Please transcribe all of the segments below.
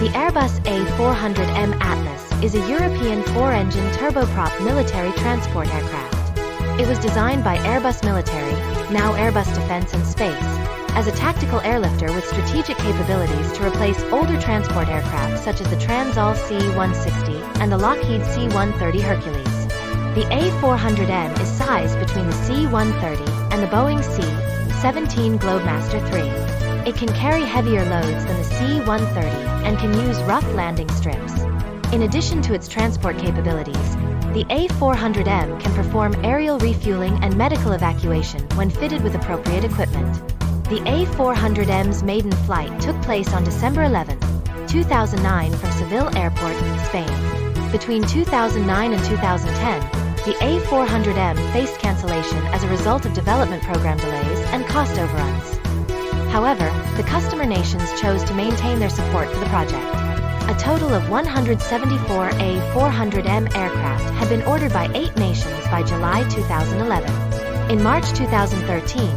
The Airbus A400M Atlas is a European four-engine turboprop military transport aircraft. It was designed by Airbus Military, now Airbus Defence and Space, as a tactical airlifter with strategic capabilities to replace older transport aircraft such as the Transall C-160 and the Lockheed C-130 Hercules. The A400M is sized between the C-130 and the Boeing C-17 Globemaster III. It can carry heavier loads than the C-130 and can use rough landing strips. In addition to its transport capabilities, the A400M can perform aerial refueling and medical evacuation when fitted with appropriate equipment. The A400M's maiden flight took place on December 11, 2009 from Seville Airport, Spain. Between 2009 and 2010, the A400M faced cancellation as a result of development program delays and cost overruns. However, the customer nations chose to maintain their support for the project. A total of 174 A400M aircraft had been ordered by 8 nations by July 2011. In March 2013,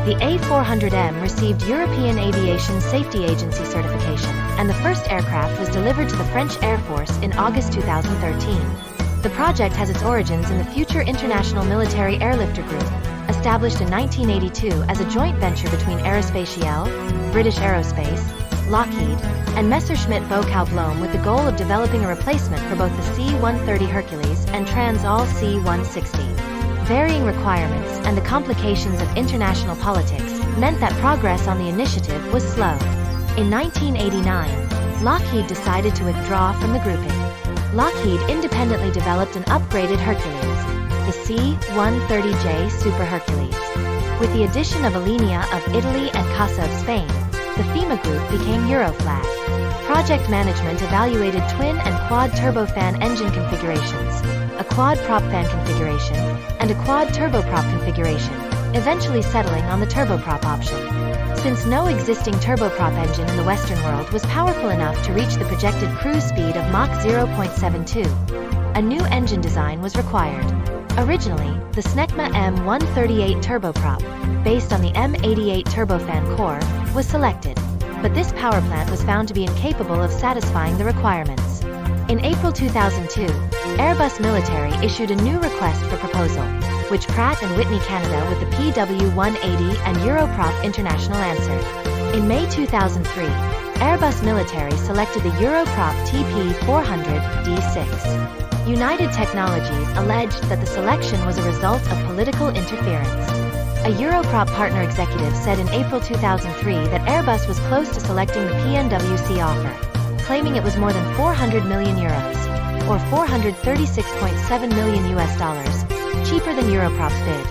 the A400M received European Aviation Safety Agency certification, and the first aircraft was delivered to the French Air Force in August 2013. The project has its origins in the Future International Military Airlifter Group, established in 1982 as a joint venture between Aerospatiale, British Aerospace, Lockheed, and Messerschmitt Böckow Blohm with the goal of developing a replacement for both the C-130 Hercules and Transall C-160. Varying requirements and the complications of international politics meant that progress on the initiative was slow. In 1989, Lockheed decided to withdraw from the grouping. Lockheed independently developed an upgraded Hercules, the C-130J Super Hercules. With the addition of Alenia of Italy and CASA of Spain, the FEMA group became Euroflag. Project management evaluated twin and quad turbofan engine configurations, a quad prop fan configuration, and a quad turboprop configuration, eventually settling on the turboprop option. Since no existing turboprop engine in the Western world was powerful enough to reach the projected cruise speed of Mach 0.72, a new engine design was required. Originally, the Snecma M138 turboprop, based on the M88 turbofan core, was selected, but this power plant was found to be incapable of satisfying the requirements. In April 2002, Airbus Military issued a new request for proposal, which Pratt & Whitney Canada with the PW180 and Europrop International answered. In May 2003, Airbus Military selected the Europrop TP400 D6. United Technologies alleged that the selection was a result of political interference. A Europrop partner executive said in April 2003 that Airbus was close to selecting the PNWC offer, claiming it was more than 400 million euros, or $436.7 million cheaper than Europrop's bid.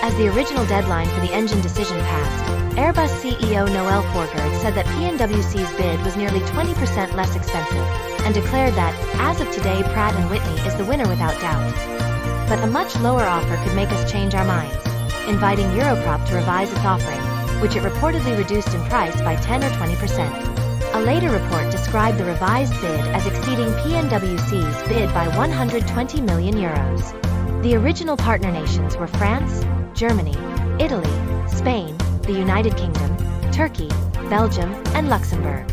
As the original deadline for the engine decision passed, Airbus CEO Noel Forgard said that PNWC's bid was nearly 20% less expensive, and declared that, as of today, Pratt & Whitney is the winner without doubt. But a much lower offer could make us change our minds, inviting Europrop to revise its offering, which it reportedly reduced in price by 10 or 20%. A later report described the revised bid as exceeding PNWC's bid by 120 million euros. The original partner nations were France, Germany, Italy, Spain, the United Kingdom, Turkey, Belgium, and Luxembourg.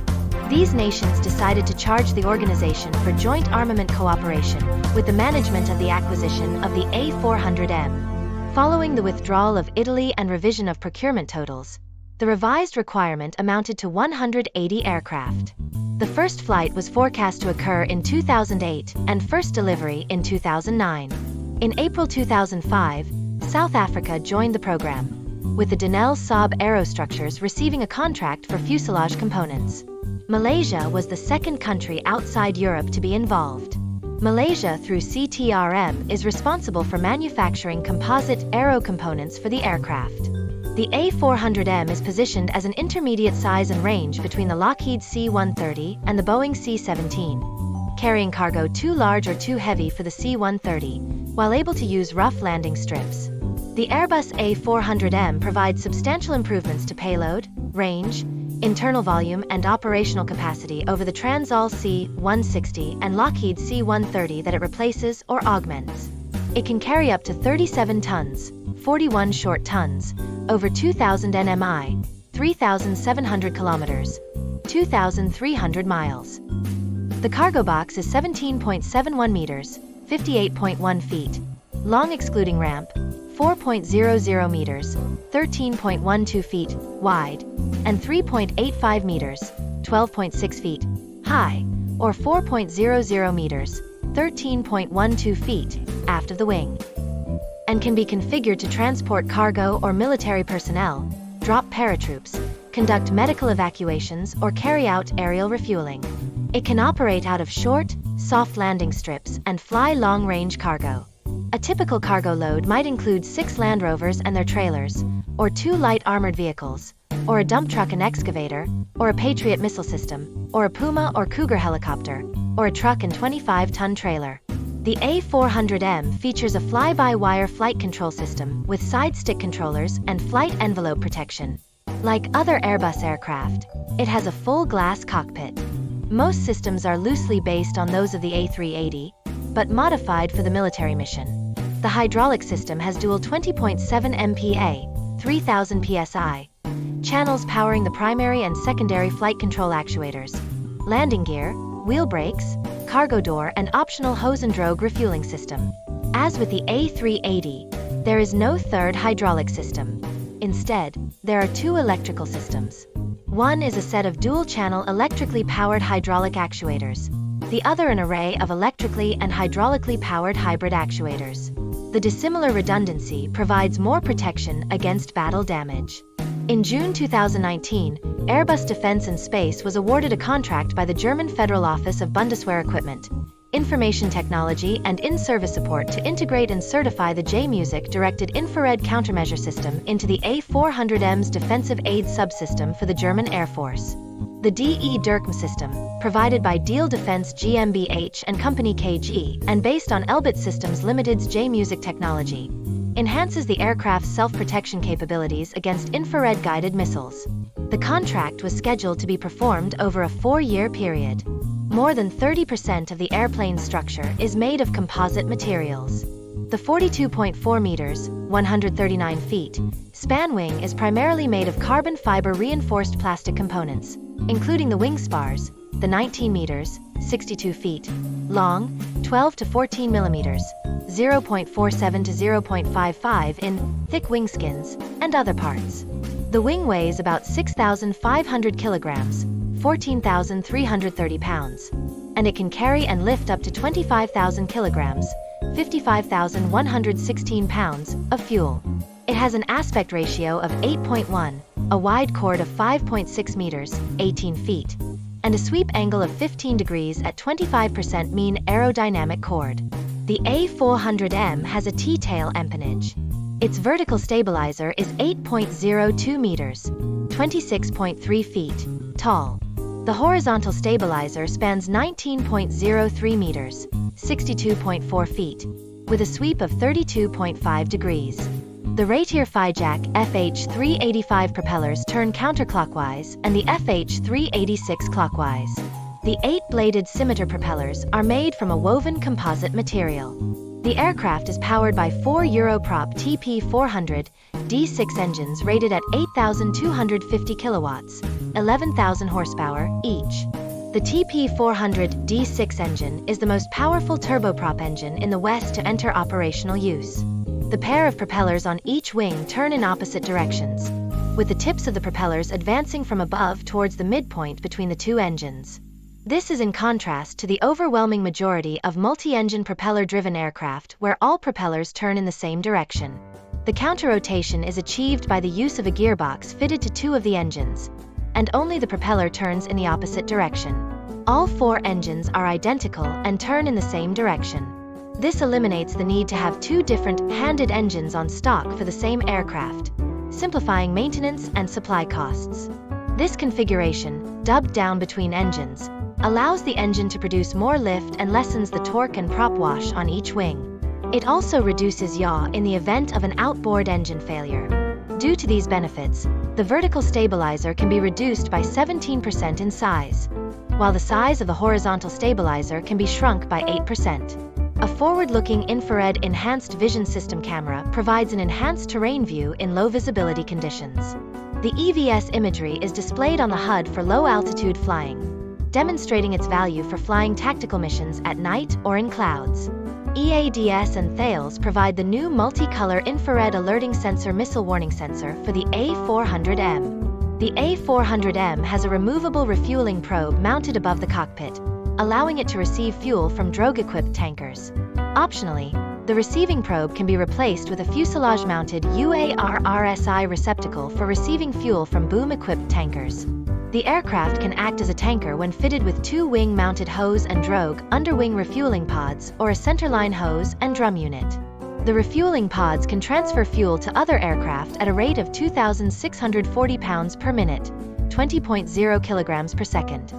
These nations decided to charge the organization for joint armament cooperation with the management of the acquisition of the A400M. Following the withdrawal of Italy and revision of procurement totals, the revised requirement amounted to 180 aircraft. The first flight was forecast to occur in 2008 and first delivery in 2009. In April 2005, South Africa joined the program, with the Denel Saab Aerostructures receiving a contract for fuselage components. Malaysia was the second country outside Europe to be involved. Malaysia, through CTRM, is responsible for manufacturing composite aero components for the aircraft. The A400M is positioned as an intermediate size and range between the Lockheed C-130 and the Boeing C-17, carrying cargo too large or too heavy for the C-130, while able to use rough landing strips. The Airbus A400M provides substantial improvements to payload, range, internal volume and operational capacity over the Transall C-160 and Lockheed C-130 that it replaces or augments. It can carry up to 37 tons, 41 short tons, over 2,000 nmi, 3,700 kilometers, 2,300 miles. The cargo box is 17.71 meters, 58.1 feet, long excluding ramp, 4.00 meters, 13.12 feet, wide, and 3.85 meters, 12.6 feet, high, or 4.00 meters, 13.12 feet, aft of the wing, and can be configured to transport cargo or military personnel, drop paratroops, conduct medical evacuations, or carry out aerial refueling. It can operate out of short, soft landing strips and fly long-range cargo. A typical cargo load might include 6 Land Rovers and their trailers, or 2 light armored vehicles, or a dump truck and excavator, or a Patriot missile system, or a Puma or Cougar helicopter, or a truck and 25-ton trailer. The A400M features a fly-by-wire flight control system with side stick controllers and flight envelope protection. Like other Airbus aircraft, it has a full glass cockpit. Most systems are loosely based on those of the A380, but modified for the military mission. The hydraulic system has dual 20.7 MPa, 3000 psi, channels powering the primary and secondary flight control actuators, landing gear, wheel brakes, cargo door, and optional hose and drogue refueling system. As with the A380, there is no third hydraulic system. Instead, there are 2 electrical systems. One is a set of dual-channel electrically powered hydraulic actuators, the other an array of electrically and hydraulically powered hybrid actuators. The dissimilar redundancy provides more protection against battle damage. In June 2019, Airbus Defence and Space was awarded a contract by the German Federal Office of Bundeswehr Equipment, Information Technology and In-Service Support to integrate and certify the J-Music directed infrared countermeasure system into the A400M's defensive aid subsystem for the German Air Force. The DE DIRCM system, provided by Diehl Defense GmbH and Company KG, and based on Elbit Systems Limited's J-Music technology, enhances the aircraft's self-protection capabilities against infrared-guided missiles. The contract was scheduled to be performed over a 4-year period. More than 30% of the airplane's structure is made of composite materials. The 42.4 meters, 139 feet, span wing is primarily made of carbon fiber reinforced plastic components, including the wing spars, the 19 meters, 62 feet, long, 12 to 14 millimeters, 0.47 to 0.55 in, thick wing skins, and other parts. The wing weighs about 6,500 kilograms, 14,330 pounds, and it can carry and lift up to 25,000 kilograms, 55,116 pounds, of fuel. It has an aspect ratio of 8.1, a wide chord of 5.6 meters, 18 feet, and a sweep angle of 15 degrees at 25% mean aerodynamic chord. The A400M has a T-tail empennage. Its vertical stabilizer is 8.02 meters, 26.3 feet, tall. The horizontal stabilizer spans 19.03 meters, 62.4 feet, with a sweep of 32.5 degrees. The Ratier FiJack FH385 propellers turn counterclockwise and the FH386 clockwise. The 8-bladed scimitar propellers are made from a woven composite material. The aircraft is powered by 4 Europrop TP400 D6 engines rated at 8,250 kilowatts, 11,000 horsepower, each. The TP400 D6 engine is the most powerful turboprop engine in the West to enter operational use. The pair of propellers on each wing turn in opposite directions, with the tips of the propellers advancing from above towards the midpoint between the 2 engines. This is in contrast to the overwhelming majority of multi-engine propeller-driven aircraft where all propellers turn in the same direction. The counter-rotation is achieved by the use of a gearbox fitted to 2 of the engines, and only the propeller turns in the opposite direction. All 4 engines are identical and turn in the same direction. This eliminates the need to have 2 different handed engines on stock for the same aircraft, simplifying maintenance and supply costs. This configuration, dubbed down between engines, allows the engine to produce more lift and lessens the torque and prop wash on each wing. It also reduces yaw in the event of an outboard engine failure. Due to these benefits, the vertical stabilizer can be reduced by 17% in size, while the size of the horizontal stabilizer can be shrunk by 8%. A forward-looking infrared enhanced vision system camera provides an enhanced terrain view in low visibility conditions. The EVS imagery is displayed on the HUD for low-altitude flying. demonstrating its value for flying tactical missions at night or in clouds. EADS and Thales provide the new multicolor infrared alerting sensor missile warning sensor for the A400M. The A400M has a removable refueling probe mounted above the cockpit, allowing it to receive fuel from drogue-equipped tankers. Optionally, the receiving probe can be replaced with a fuselage-mounted UARRSI receptacle for receiving fuel from boom-equipped tankers. The aircraft can act as a tanker when fitted with two wing-mounted hose and drogue, underwing refueling pods, or a centerline hose and drum unit. The refueling pods can transfer fuel to other aircraft at a rate of 2,640 pounds per minute, 20.0 kilograms per second.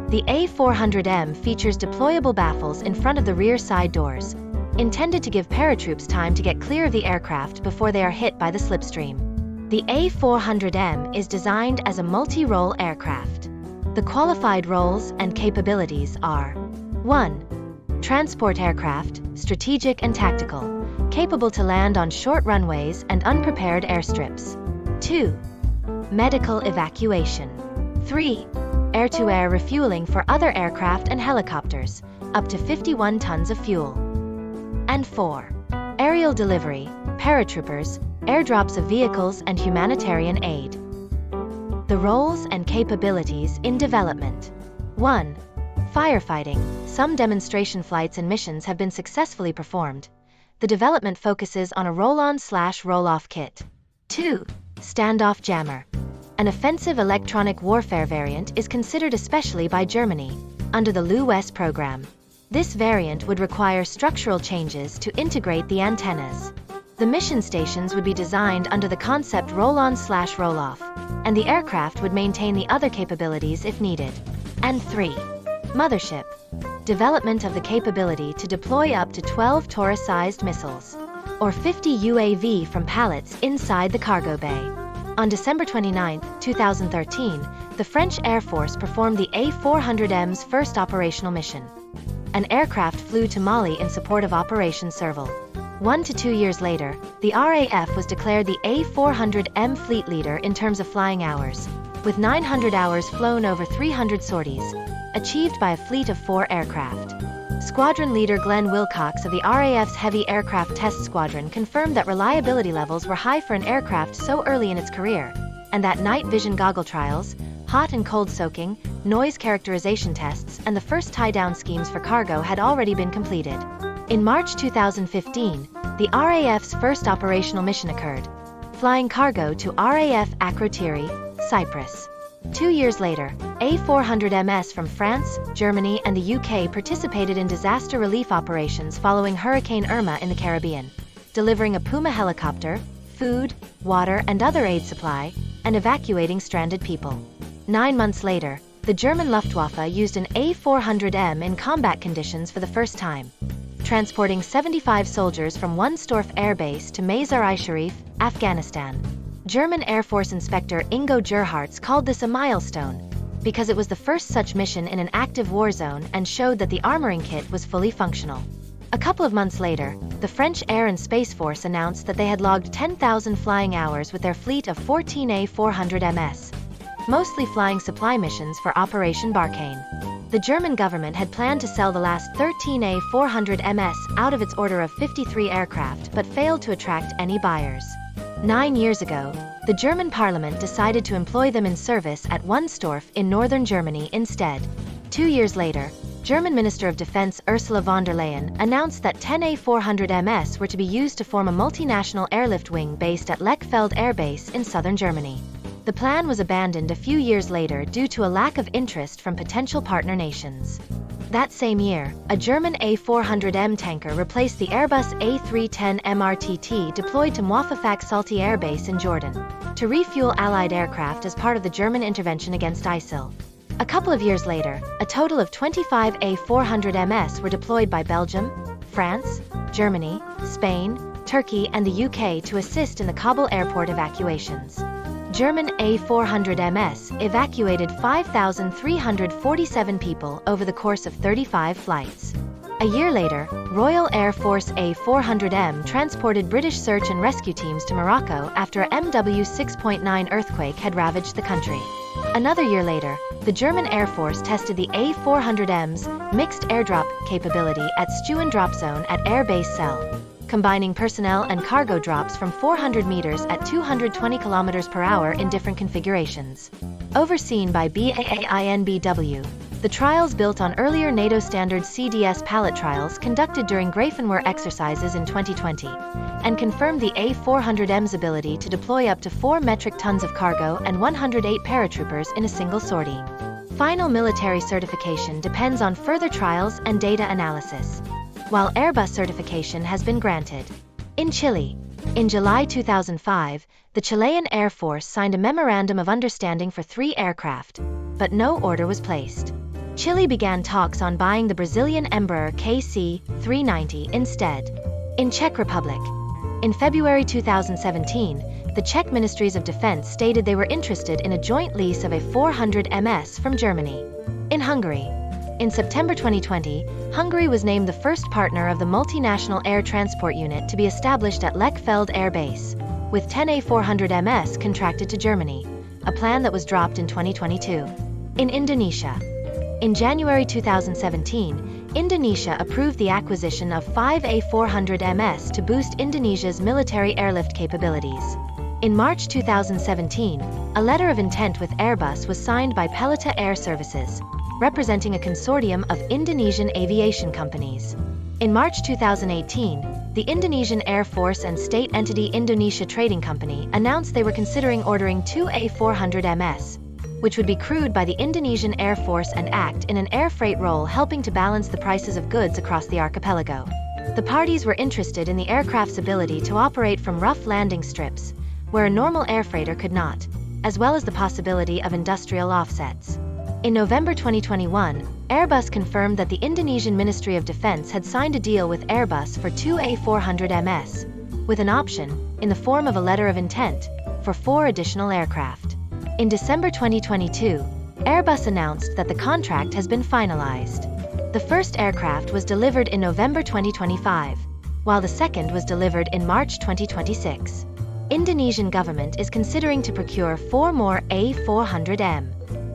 The A400M features deployable baffles in front of the rear side doors, intended to give paratroops time to get clear of the aircraft before they are hit by the slipstream. The A400M is designed as a multi-role aircraft. The qualified roles and capabilities are: 1. Transport aircraft, strategic and tactical, capable to land on short runways and unprepared airstrips. 2. Medical evacuation. 3. Air-to-air refueling for other aircraft and helicopters, up to 51 tons of fuel. And 4. Aerial delivery, paratroopers, airdrops of vehicles and humanitarian aid. The roles and capabilities in development. 1. Firefighting. Some demonstration flights and missions have been successfully performed. The development focuses on a roll-on/roll-off kit. 2. Standoff jammer. An offensive electronic warfare variant is considered especially by Germany, under the LU-WES program. This variant would require structural changes to integrate the antennas. The mission stations would be designed under the concept roll-on/roll-off, and the aircraft would maintain the other capabilities if needed. And 3. Mothership. Development of the capability to deploy up to 12 Taurus-sized missiles, or 50 UAV from pallets inside the cargo bay. On December 29, 2013, the French Air Force performed the A400M's first operational mission. An aircraft flew to Mali in support of Operation Serval. 1 to 2 years later, the RAF was declared the A400M fleet leader in terms of flying hours, with 900 hours flown over 300 sorties, achieved by a fleet of 4 aircraft. Squadron leader Glenn Wilcox of the RAF's Heavy Aircraft Test Squadron confirmed that reliability levels were high for an aircraft so early in its career, and that night vision goggle trials, hot and cold soaking, noise characterization tests, and the first tie-down schemes for cargo had already been completed. In March 2015, the RAF's first operational mission occurred, flying cargo to RAF Akrotiri, Cyprus. 2 years later, A400MS from France, Germany, and the UK participated in disaster relief operations following Hurricane Irma in the Caribbean, delivering a Puma helicopter, food, water, and other aid supply, and evacuating stranded people. 9 months later, the German Luftwaffe used an A400M in combat conditions for the first time, transporting 75 soldiers from Wunstorf Air Base to Mazar-i-Sharif, Afghanistan. German Air Force Inspector Ingo Gerhardt called this a milestone, because it was the first such mission in an active war zone and showed that the armoring kit was fully functional. A couple of months later, the French Air and Space Force announced that they had logged 10,000 flying hours with their fleet of 14 A400MS, mostly flying supply missions for Operation Barkhane. The German government had planned to sell the last 13 A400MS out of its order of 53 aircraft but failed to attract any buyers. 9 years ago, the German parliament decided to employ them in service at Wunstorf in northern Germany instead. 2 years later, German Minister of Defense Ursula von der Leyen announced that 10 A400MS were to be used to form a multinational airlift wing based at Lechfeld Air Base in southern Germany. The plan was abandoned a few years later due to a lack of interest from potential partner nations. That same year, a German A400M tanker replaced the Airbus A310M RTT deployed to Muwafafak Salti Air Base in Jordan, to refuel Allied aircraft as part of the German intervention against ISIL. A couple of years later, a total of 25 A400MS were deployed by Belgium, France, Germany, Spain, Turkey, and the UK to assist in the Kabul airport evacuations. German A400MS evacuated 5,347 people over the course of 35 flights. A year later, Royal Air Force A400M transported British search and rescue teams to Morocco after a MW 6.9 earthquake had ravaged the country. Another year later, the German Air Force tested the A400M's mixed airdrop capability at Stuen Drop Zone at Air Base Celle, combining personnel and cargo drops from 400 meters at 220 kilometers per hour in different configurations. Overseen by BAAINBW, the trials built on earlier NATO standard CDS pallet trials conducted during Grafenwehr exercises in 2020, and confirmed the A400M's ability to deploy up to 4 metric tons of cargo and 108 paratroopers in a single sortie. Final military certification depends on further trials and data analysis, while Airbus certification has been granted. In Chile, in July 2005, the Chilean Air Force signed a memorandum of understanding for 3 aircraft, but no order was placed. Chile began talks on buying the Brazilian Embraer KC-390 instead. In Czech Republic, in February 2017, the Czech Ministries of Defense stated they were interested in a joint lease of a 400MS from Germany. In Hungary, in September 2020, Hungary was named the first partner of the multinational air transport unit to be established at Lechfeld Air Base, with 10 A400MS contracted to Germany, a plan that was dropped in 2022. In Indonesia, in January 2017, Indonesia approved the acquisition of 5 A400MS to boost Indonesia's military airlift capabilities. In March 2017, a letter of intent with Airbus was signed by Pelita Air Services, representing a consortium of Indonesian aviation companies. In March 2018, the Indonesian Air Force and state entity Indonesia Trading Company announced they were considering ordering 2 A400MS, which would be crewed by the Indonesian Air Force and act in an air freight role, helping to balance the prices of goods across the archipelago. The parties were interested in the aircraft's ability to operate from rough landing strips, where a normal air freighter could not, as well as the possibility of industrial offsets. In November 2021, Airbus confirmed that the Indonesian Ministry of Defense had signed a deal with Airbus for 2 A400MS, with an option, in the form of a letter of intent, for 4 additional aircraft. In December 2022, Airbus announced that the contract has been finalized. The first aircraft was delivered in November 2025, while the second was delivered in March 2026. Indonesian government is considering to procure 4 more A400M.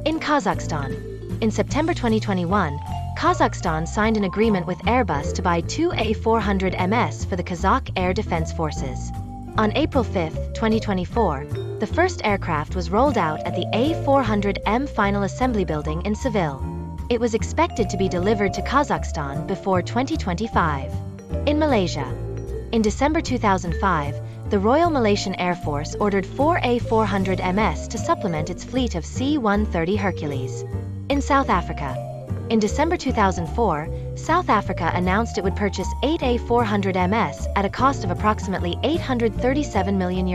In Kazakhstan, in September 2021, Kazakhstan signed an agreement with Airbus to buy 2 A400MS for the Kazakh Air Defense Forces. On April 5, 2024, the first aircraft was rolled out at the A400M Final Assembly Building in Seville. It was expected to be delivered to Kazakhstan before 2025. In Malaysia, in December 2005, the Royal Malaysian Air Force ordered 4 A400MS to supplement its fleet of C-130 Hercules. In South Africa, in December 2004, South Africa announced it would purchase 8 A400MS at a cost of approximately €837 million,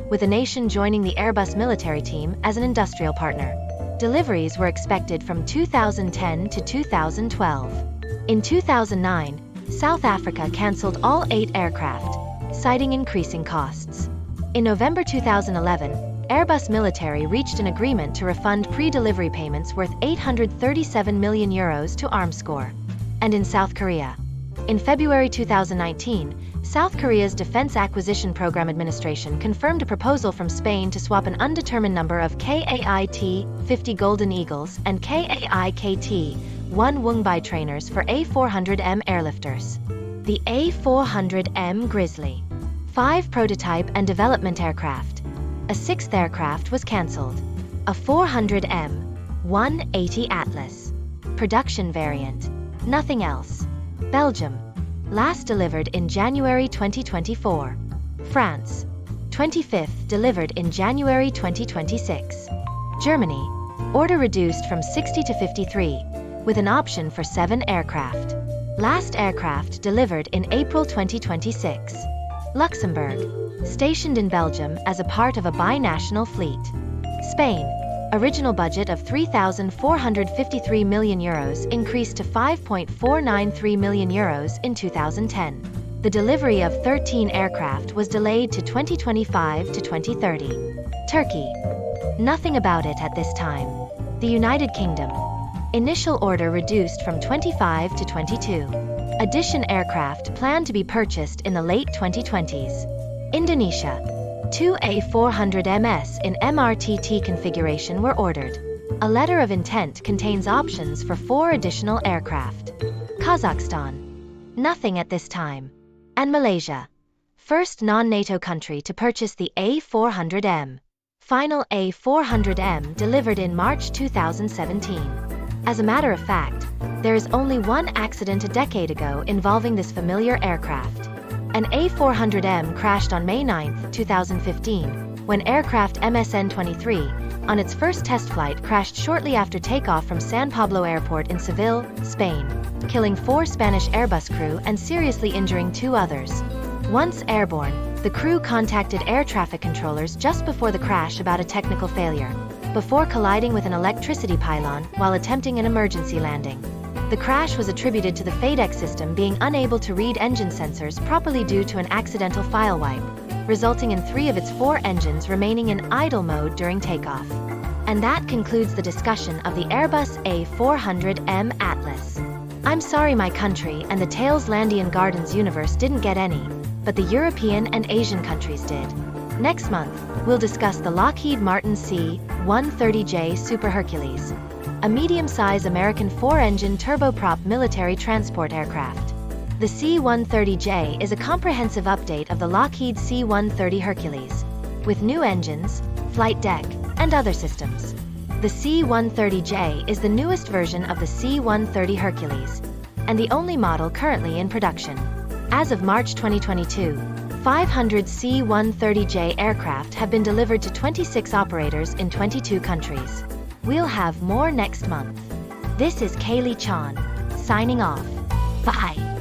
with the nation joining the Airbus military team as an industrial partner. Deliveries were expected from 2010 to 2012. In 2009, South Africa cancelled all 8 aircraft, citing increasing costs. In November 2011, Airbus Military reached an agreement to refund pre-delivery payments worth €837 million to Armscor. And in South Korea, in February 2019, South Korea's Defense Acquisition Program Administration confirmed a proposal from Spain to swap an undetermined number of KAIT-50 Golden Eagles and KAIKT-1 Wungbai trainers for A400M airlifters. The A400M Grizzly 5 prototype and development aircraft. A 6th aircraft was cancelled. A 400M 180 Atlas production variant. Nothing else. Belgium, last delivered in January 2024. France, 25th delivered in January 2026. Germany, order reduced from 60 to 53, with an option for 7 aircraft. Last aircraft delivered in April 2026. Luxembourg, stationed in Belgium as a part of a binational fleet. Spain, original budget of €3,453 million increased to €5.493 million in 2010. The delivery of 13 aircraft was delayed to 2025 to 2030. Turkey, nothing about it at this time. The United Kingdom, initial order reduced from 25 to 22. Addition aircraft planned to be purchased in the late 2020s. Indonesia, 2 A400MS in MRTT configuration were ordered. A letter of intent contains options for 4 additional aircraft. Kazakhstan. Nothing at this time. And Malaysia. First non-NATO country to purchase the A400M. Final A400M delivered in March 2017. As a matter of fact, there is only one accident a decade ago involving this familiar aircraft. An A400M crashed on May 9, 2015, when aircraft MSN-23, on its first test flight, crashed shortly after takeoff from San Pablo Airport in Seville, Spain, killing 4 Spanish Airbus crew and seriously injuring 2 others. Once airborne, the crew contacted air traffic controllers just before the crash about a technical failure, before colliding with an electricity pylon while attempting an emergency landing. The crash was attributed to the FADEC system being unable to read engine sensors properly due to an accidental file wipe, resulting in 3 of its 4 engines remaining in idle mode during takeoff. And that concludes the discussion of the Airbus A400M Atlas. I'm sorry my country and the Tales Landian Gardens universe didn't get any, but the European and Asian countries did. Next month, we'll discuss the Lockheed Martin C-130J Super Hercules, a medium-size American 4-engine turboprop military transport aircraft. The C-130J is a comprehensive update of the Lockheed C-130 Hercules, with new engines, flight deck, and other systems. The C-130J is the newest version of the C-130 Hercules, and the only model currently in production. As of March 2022, 500 C-130J aircraft have been delivered to 26 operators in 22 countries. We'll have more next month. This is Kaylee Chan, signing off. Bye.